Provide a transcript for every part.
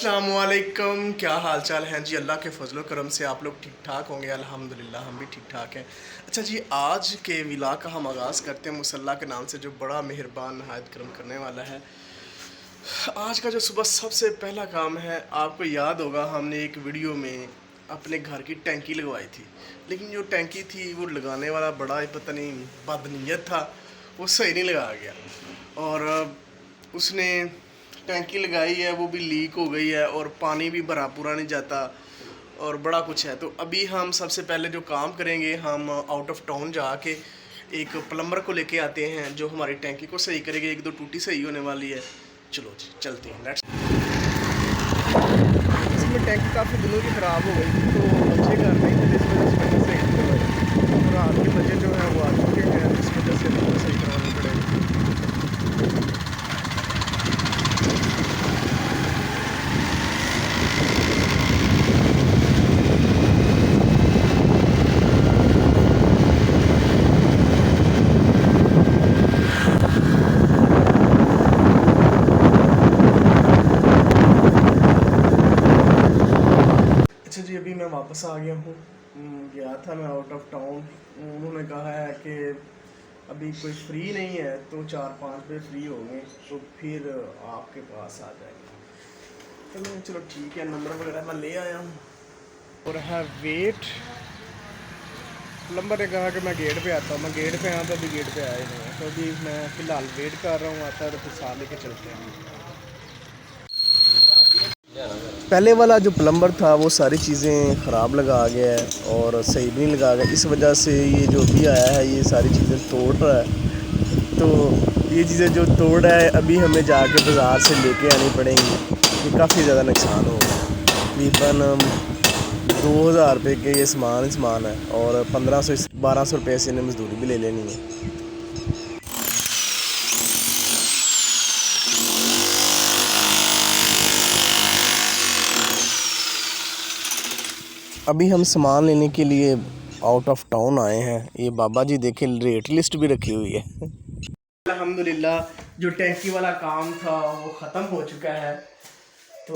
अस्सलाम वालेकुम, क्या हाल चाल हैं जी। अल्लाह के फजल करम से आप लोग ठीक ठाक होंगे। अल्हम्दुलिल्लाह हम भी ठीक ठाक हैं। अच्छा जी, आज के विला का हम आगाज़ करते हैं मुसल्ला के नाम से, जो बड़ा मेहरबान नहायत करम करने वाला है। आज का जो सुबह सबसे पहला काम है, आपको याद होगा हमने एक वीडियो में अपने घर की टैंकी लगवाई थी, लेकिन जो टैंकी थी वो लगाने वाला बड़ा ही पता नहीं बदनीयत था, वो सही नहीं लगा गया और उसने टैंकी लगाई है वो भी लीक हो गई है और पानी भी भरा पूरा नहीं जाता और बड़ा कुछ है। तो अभी हम सबसे पहले जो काम करेंगे, हम आउट ऑफ टाउन जाके एक प्लम्बर को लेके आते हैं जो हमारी टैंकी को सही करेंगे। एक दो टूटी सही होने वाली है। चलो जी चलते हैं, लेट्स। इसमें टैंकी काफ़ी दिनों की ख़राब हो गई थी, तो बच्चे घर नहीं थे, जिस वजह से मैंने सही करवाई और रात के बच्चे जो हैं वो आ चुके हैं, जिस वजह से हमको सही करवानी पड़ेगी। अच्छा जी, अभी मैं वापस आ गया हूँ। गया था मैं आउट ऑफ टाउन। उन्होंने कहा है कि अभी कोई फ्री नहीं है, तो 4-5 बजे फ्री होंगे तो फिर आपके पास आ जाएंगे। तो मैं चलो ठीक है, नंबर वगैरह मैं ले आया हूँ और है वेट। प्लम्बर ने कहा कि मैं गेट पे आता हूँ। मैं गेट पे आया तो अभी गेट पे आया नहीं है, तो अभी मैं फ़िलहाल वेट कर रहा हूँ। आता है तो फिर साथ लेके चलते हैं। पहले वाला जो प्लम्बर था वो सारी चीज़ें ख़राब लगा गया है और सही भी नहीं लगा गया। इस वजह से ये जो भी आया है ये सारी चीज़ें तोड़ रहा है। तो ये चीज़ें जो तोड़ रहा है अभी हमें जाके बाज़ार से लेके आनी पड़ेंगी। ये काफ़ी ज़्यादा नुकसान होगा। तकरीबन 2000 रुपये के ये सामान है और 1500-1200 रुपये से इन्हें मजदूरी भी ले लेनी है। अभी हम सामान लेने के लिए आउट ऑफ टाउन आए हैं। ये बाबा जी देखे रेट लिस्ट भी रखी हुई है। अल्हम्दुलिल्लाह जो टैंकी वाला काम था वो ख़त्म हो चुका है। तो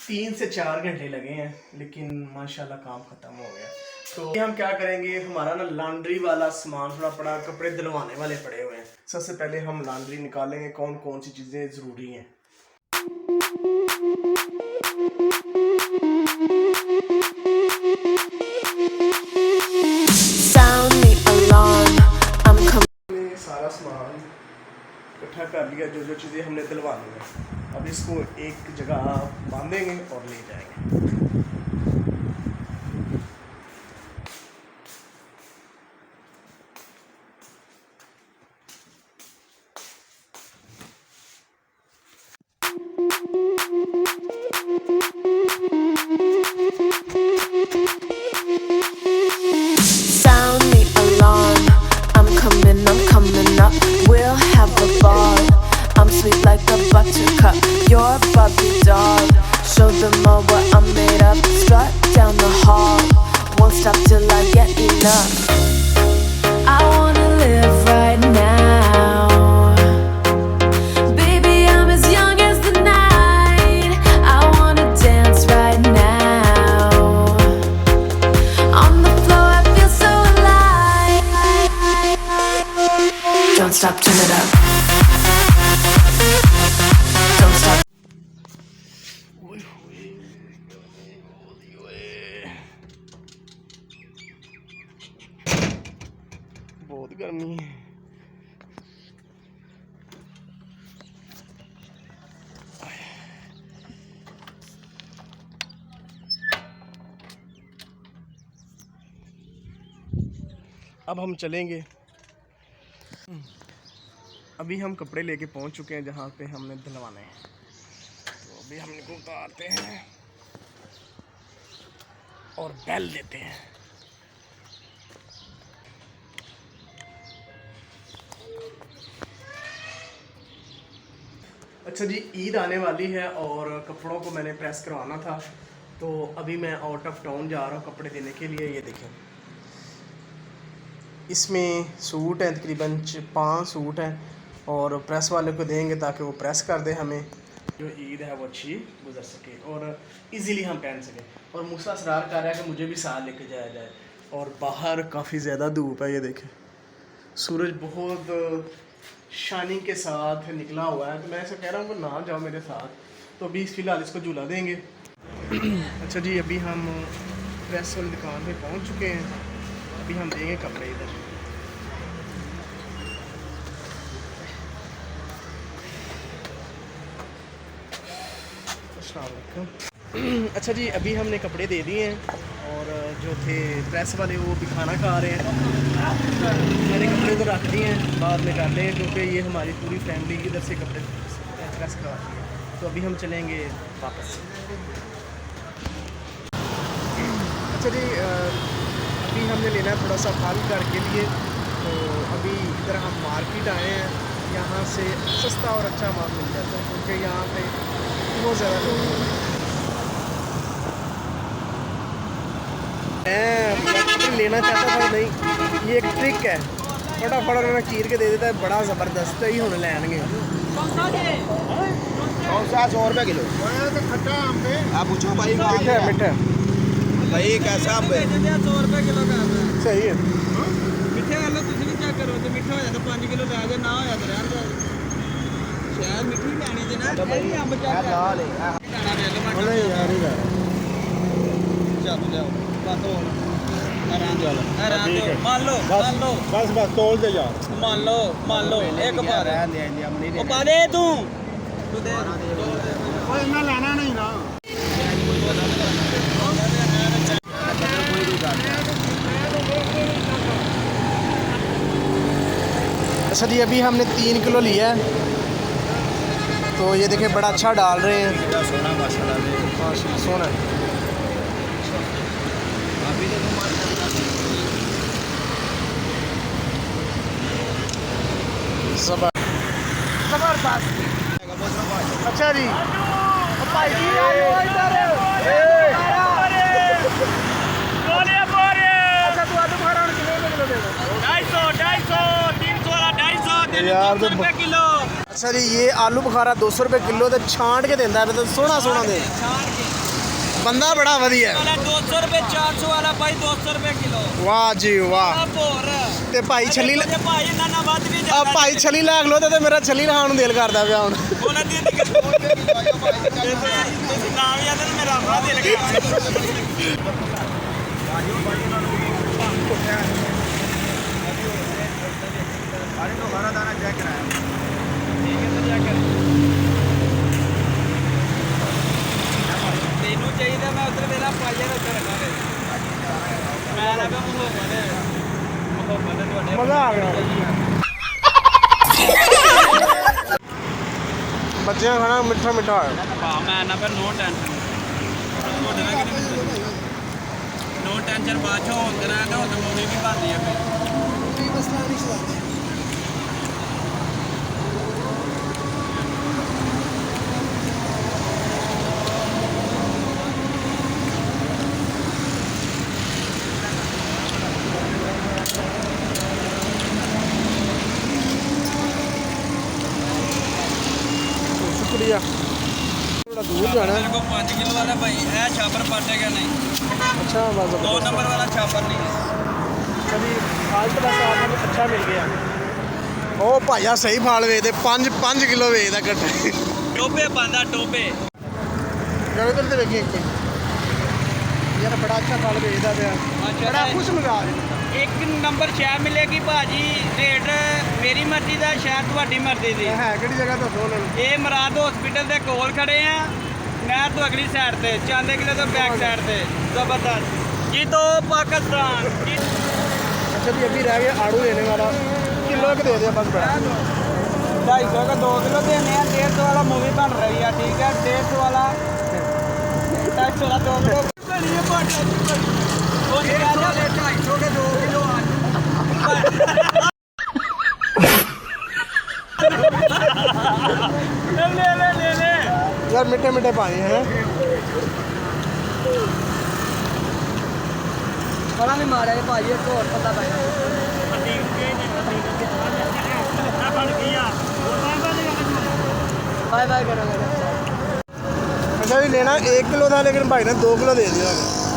3 से 4 घंटे लगे हैं, लेकिन माशाल्लाह काम ख़त्म हो गया। तो हम क्या करेंगे, हमारा ना लॉन्ड्री वाला सामान थोड़ा पड़ा, कपड़े धुलवाने वाले पड़े हुए हैं। सबसे पहले हम लॉन्ड्री निकालेंगे, कौन कौन सी चीज़ें ज़रूरी हैं। सारा सामान इकट्ठा कर लिया, जो जो चीज़ें हमने दिलवानी है। अब इसको एक जगह बांधेंगे और ले जाएंगे। You're Barbie doll. Show them all what I'm made of. Strut down the hall. Won't stop till I get enough. I wanna live right now. Baby, I'm as young as the night. I wanna dance right now. On the floor, I feel so alive. Don't stop, turn it up. बहुत गर्मी है। अब हम चलेंगे। अभी हम कपड़े लेके पहुंच चुके हैं जहाँ पे हमने धुलवाने हैं। तो अभी हम इनको उतारते हैं और बेल देते हैं। अच्छा जी, ईद आने वाली है और कपड़ों को मैंने प्रेस करवाना था, तो अभी मैं आउट ऑफ टाउन जा रहा हूँ कपड़े देने के लिए। ये देखें, इसमें सूट हैं, तकरीबन 5 सूट हैं और प्रेस वाले को देंगे ताकि वो प्रेस कर दे हमें। जो ईद है वो अच्छी गुजर सके और इजीली हम पहन सकें। और मूसा असरार कर रहा है कि मुझे भी साथ लेके जाया जाए। और बाहर काफ़ी ज़्यादा धूप है, ये देखें सूरज बहुत शाइनिंग के साथ निकला हुआ है। तो मैं ऐसा कह रहा हूँ कि ना जाओ मेरे साथ, तो अभी फ़िलहाल इसको झूला देंगे। अच्छा जी, अभी हम प्रेस वाली दुकान पे पहुँच चुके हैं, अभी हम देंगे कपड़े इधर। अच्छा जी, अभी हमने कपड़े दे दिए हैं और जो थे प्रेस वाले वो भी खाना खा रहे हैं। मैंने कपड़े तो रख दिए हैं, बाद में कर लेंगे क्योंकि ये हमारी पूरी फैमिली इधर से कपड़े प्रेस करवाती है। तो अभी हम चलेंगे वापस। अच्छा जी, अभी हमने लेना है थोड़ा सा फल घर के लिए। तो अभी इधर हम मार्केट आए हैं, यहाँ से सस्ता और अच्छा माल मिल जाता है क्योंकि यहाँ पे बहुत ज़्यादा लोग हैं। मैं लेना चाहता था नहीं, ये एक ट्रिक है, फटाफट उन्होंने चीर के दे देता है, बड़ा ज़बरदस्त ही होने लैनगे। 100 रुपये किलो। आप पूछो भाई मीठा मीठा भाई कैसा आम है? 100 रुपये किलो का सही है। मिठे वाला कुछ नहीं चेक करो, तो मिठा होया तो 5 किलो ले जाए, ना होया तो रहन दो। शायद मिठी लेनी जे ना, ये अंब चेक कर ला ले दाना ले लो। बोले यार ही चल ले आओ बस हो आराम चल आराम दो, मान लो बस तोल दे यार। मान लो एक बार रहन दे हम नहीं ओ पा दे तू दे ओए ना लेना नहीं ना। अच्छा जी, अभी हमने 3 किलो लिया है, तो ये देखिए बड़ा अच्छा डाल रहे हैं। सोना माशाल्लाह से। हाँ सोना जबरदस्त। अच्छा जी, भाई जी अच्छा तू आलू बुखारा किलो किलो दे दो। 250 यार तो रुपए किलो। अच्छा जी, ये आलू बुखारा 200 रुपये किलो तो छांट के देता है, तो सोना सोना दे बंदा बड़ा वधिया है। 200 रुपए 400 वाला भाई 200 रुपए किलो। वाह जी वाह। ਤੇ ਭਾਈ ਛੱਲੀ ਭਾਈ ਇਹਨਾਂ ਨਾਲ ਵੱਧ ਵੀ ਆ ਭਾਈ ਛੱਲੀ ਲੈ ਲੋ ਤੇ ਮੇਰਾ ਛੱਲੀ ਖਾਣ ਨੂੰ ਦਿਲ ਕਰਦਾ ਪਿਆ ਹੁਣ। ਉਹਨਾਂ ਦੀ ਨਾਮ ਯਾਦ ਹੈ ਮੇਰਾ ਆਪਣਾ ਦਿਲ ਕਰਦਾ। अरे तो हरा दाना चेक कराया। ਠੀਕ ਹੈ ਤਾਂ ਜਾ ਕਰ ਤੈਨੂੰ ਚਾਹੀਦਾ ਮੈਂ ਉਧਰ ਮੇਰਾ ਪਾਈਆ ਉੱਤੇ ਰੱਖਾਂਗੇ ਮੈਂ ਨਾ ਬੇ ਮੁਹੱਬਤ ਤੁਹਾਡੇ ਮਜ਼ਾ ਆ ਗਿਆ। ਬੱਚਿਆਂ ਖਾਣਾ ਮਿੱਠਾ ਮਿੱਠਾ ਹੈ। ਹਾਂ ਮੈਂ ਨਾ ਫਿਰ ਨੋ ਟੈਨਸ਼ਨ ਤੁਹਾਡੇ ਨਾਲ ਕਿਹਨੇ ਨੋ ਟੈਨਸ਼ਨ ਬਾਅਦ ਚੋਂ ਹੁੰਦੇ ਰਹਿੰਦੇ ਉਹ ਤਾਂ ਮੂਵੀ ਵੀ ਬਣਦੀ ਆ ਫਿਰ शुक्रिया। थोड़ा दूर जाना है। मेरे को 5 किलो वाला भाई है छापर पाटेगा नहीं। अच्छा बस 2 नंबर वाला छापर नहीं है। कभी आज तो बस आपको अच्छा मिल गया। ओ भाइया सही फाल वेचदे 5 किलो वेचदा कट्टे। टोपे पांदा टोपे जब इधर से देखिए यार बड़ा अच्छा फाल वेचदा पिया, बड़ा खुश मिजाज। एक नंबर शह मिलेगी भाजी। रेट मेरी मर्जी का शह ਤੁਹਾਡੀ ਮਰਜ਼ੀ ਦੀ है किहड़ी जगह दसो उन्होंने। ਇਹ ਮਰਾਦ ਹਸਪੀਟਲ ਦੇ ਕੋਲ ਖੜੇ ਆ ਨਹਿਰ ਤੋਂ ਅਗਲੀ ਸਾਈਡ ਤੇ ਚਾਂਦੇ ਕਿਲੇ ਤੋਂ ਬੈਕ ਸਾਈਡ ਤੇ ਜ਼ਬਰਦਸਤ ਜੀ ਤੋਂ पाकिस्तान जी। अच्छा जी, अभी रह गया आड़ू लेने वाला, किलो के दे दिया बस बड़ा। 250 का 2 किलो देने हैं। 150 वाला मूवी बन रही है, ठीक है। 150 वाला 250 वाला 2 किलो वो निकालो 250 के 2 किलो ले यार मिठे मिठे पानी हैं। बड़ा नहीं मारा है भाई, एक और पता पाया बाय बाय करो। अच्छा जी लेना 1 किलो था लेकिन भाई ने 2 किलो दे दिया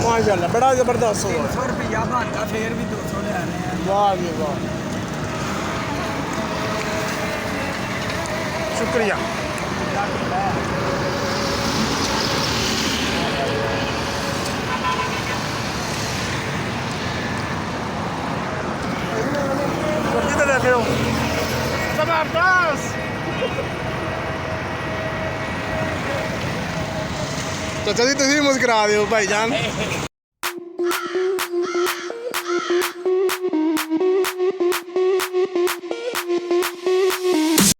माशाल्लाह बड़ा ज़बरदस्त हुआ 300 रुपया बनता फिर भी 200 ले रहे हैं वाह जी वाह शुक्रिया सब्जी तो देखे हो जबरदस्त चाचा जी तुम भी मुस्कुरा दो भाईजान